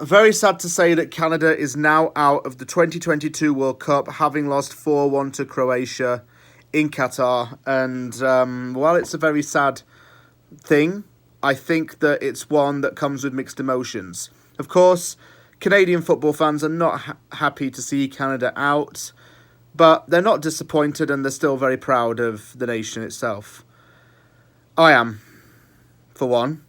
very sad to say that Canada is now out of the 2022 World Cup, having lost 4-1 to Croatia in Qatar. And while it's a very sad thing, I think that it's one that comes with mixed emotions. Of course, Canadian football fans are not happy to see Canada out, but they're not disappointed and they're still very proud of the nation itself. I am, for one.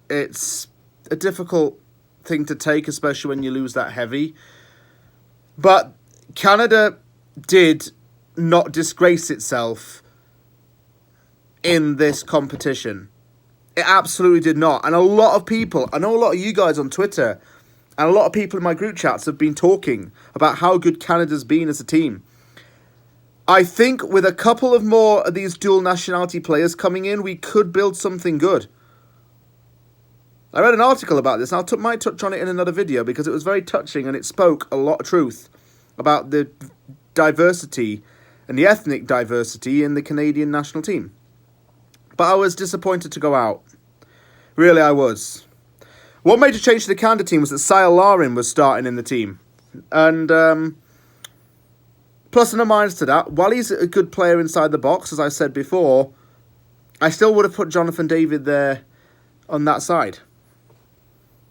It's a difficult thing to take, especially when you lose that heavy. But Canada did not disgrace itself in this competition. It absolutely did not. And a lot of people, I know a lot of you guys on Twitter, and a lot of people in my group chats have been talking about how good Canada's been as a team. I think with a couple of more of these dual nationality players coming in, we could build something good. I read an article about this, and I might touch on it in another video because it was very touching and it spoke a lot of truth about the diversity and the ethnic diversity in the Canadian national team. But I was disappointed to go out. Really, I was. One major change to the Canada team was that Sile Larin was starting in the team. And plus and minus to that, while he's a good player inside the box, as I said before, I still would have put Jonathan David there on that side.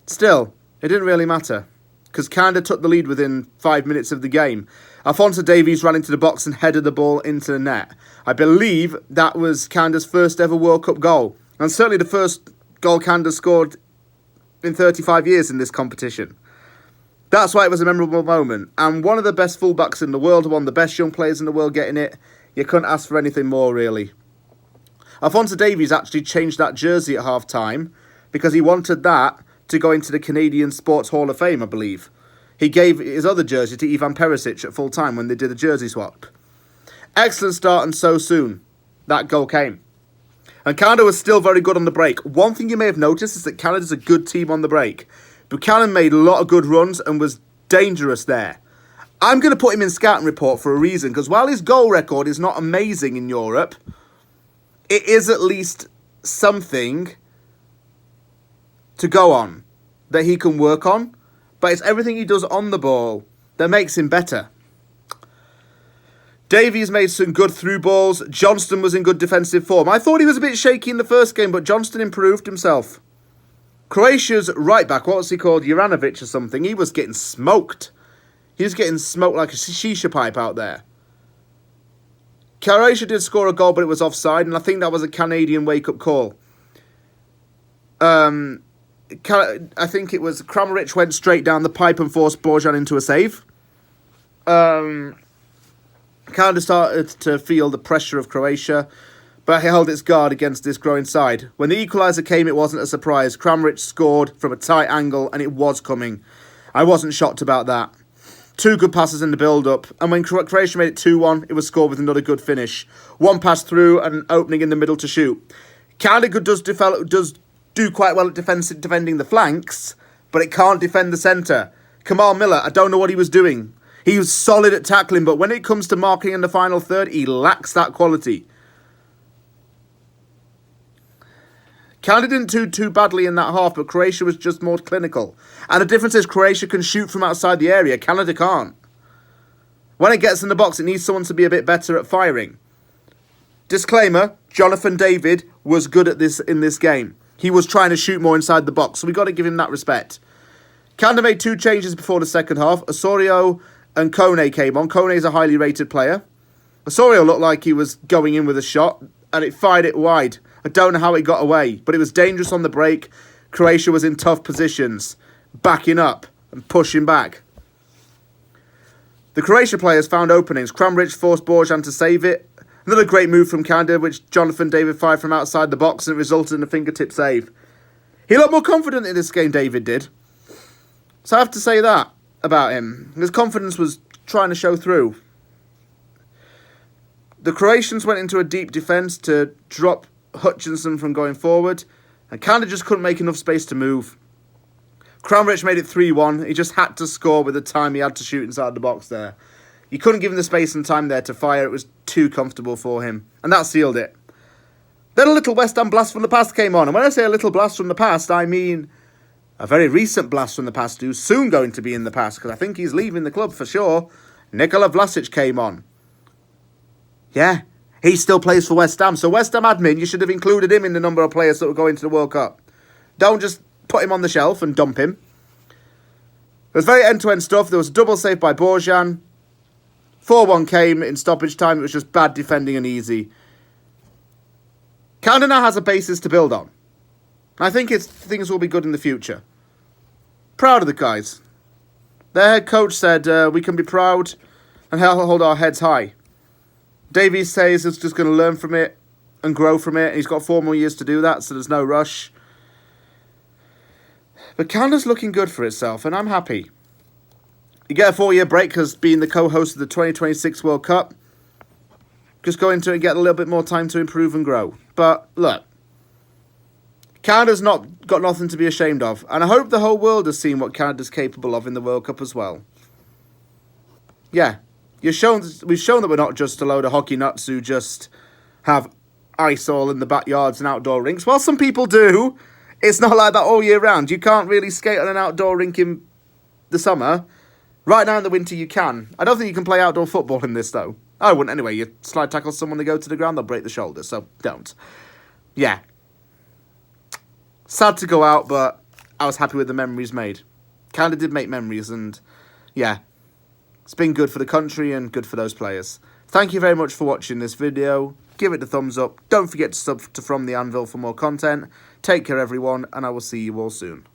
Still, it didn't really matter, because Canada took the lead within 5 minutes of the game. Alphonso Davies ran into the box and headed the ball into the net. I believe that was Canada's first ever World Cup goal, and certainly the first goal Canada scored in 35 years in this competition. That's why it was a memorable moment, and one of the best fullbacks in the world, one of the best young players in the world getting it, you couldn't ask for anything more, really. Alphonso Davies actually changed that jersey at half-time, because he wanted that to go into the Canadian Sports Hall of Fame, I believe. He gave his other jersey to Ivan Perisic at full time when they did a jersey swap. Excellent start, and so soon that goal came. And Canada was still very good on the break. One thing you may have noticed is that Canada's a good team on the break. Buchanan made a lot of good runs and was dangerous there. I'm going to put him in scouting report for a reason, because while his goal record is not amazing in Europe, it is at least something to go on that he can work on, but it's everything he does on the ball that makes him better. Davies made some good through balls. Johnston was in good defensive form. I thought he was a bit shaky in the first game, but Johnston improved himself. Croatia's right back, what was he called, Juranovic or something, he was getting smoked. He was getting smoked like a shisha pipe out there. Croatia did score a goal, but it was offside, and I think that was a Canadian wake-up call. I think it was Kramaric went straight down the pipe and forced Borjan into a save. Canada started to feel the pressure of Croatia, but he held its guard against this growing side. When the equaliser came, it wasn't a surprise. Kramaric scored from a tight angle, and it was coming. I wasn't shocked about that. Two good passes in the build-up, and when Croatia made it 2-1, it was scored with another good finish. One pass through and an opening in the middle to shoot. Canada does do quite well at defending the flanks, but it can't defend the centre. Kamal Miller, I don't know what he was doing. He was solid at tackling, but when it comes to marking in the final third, he lacks that quality. Canada didn't do too badly in that half, but Croatia was just more clinical. And the difference is Croatia can shoot from outside the area. Canada can't. When it gets in the box, it needs someone to be a bit better at firing. Disclaimer, Jonathan David was good at this in this game. He was trying to shoot more inside the box, so we got to give him that respect. Canada made two changes before the second half. Osorio and Kone came on. Kone is a highly rated player. Osorio looked like he was going in with a shot, and it fired it wide. I don't know how it got away, but it was dangerous on the break. Croatia was in tough positions, backing up and pushing back. The Croatia players found openings. Kramaric forced Borjan to save it. Another great move from Canada, which Jonathan David fired from outside the box, and it resulted in a fingertip save. He looked more confident in this game, David did. So I have to say that about him. His confidence was trying to show through. The Croatians went into a deep defence to drop Hutchinson from going forward, and Canada just couldn't make enough space to move. Kramaric made it 3-1. He just had to score with the time he had to shoot inside the box there. You couldn't give him the space and time there to fire. It was too comfortable for him, and that sealed it. Then a little West Ham blast from the past came on. And when I say a little blast from the past, I mean a very recent blast from the past who's soon going to be in the past, because I think he's leaving the club for sure. Nikola Vlasic came on. Yeah, he still plays for West Ham. So West Ham admin, you should have included him in the number of players that were going to the World Cup. Don't just put him on the shelf and dump him. It was very end-to-end stuff. There was a double save by Borjan. 4-1 came in stoppage time. It was just bad defending and easy. Canada now has a basis to build on. I think things will be good in the future. Proud of the guys. Their head coach said we can be proud and hold our heads high. Davies says he's just going to learn from it and grow from it. He's got 4 more years to do that, so there's no rush. But Canada's looking good for itself, and I'm happy. You get a 4-year break because being the co-host of the 2026 World Cup, just go into it and get a little bit more time to improve and grow. But look, Canada's not got nothing to be ashamed of, and I hope the whole world has seen what Canada's capable of in the World Cup as well. Yeah, we've shown that we're not just a load of hockey nuts who just have ice all in the backyards and outdoor rinks. Well, some people do. It's not like that all year round. You can't really skate on an outdoor rink in the summer. Right now in the winter you can. I don't think you can play outdoor football in this though. I wouldn't anyway. You slide tackle someone, they go to the ground, they'll break the shoulder, so don't. Yeah. Sad to go out, but I was happy with the memories made. Canada did make memories, and yeah, it's been good for the country and good for those players. Thank you very much for watching this video. Give it a thumbs up. Don't forget to sub to From the Anvil for more content. Take care, everyone, and I will see you all soon.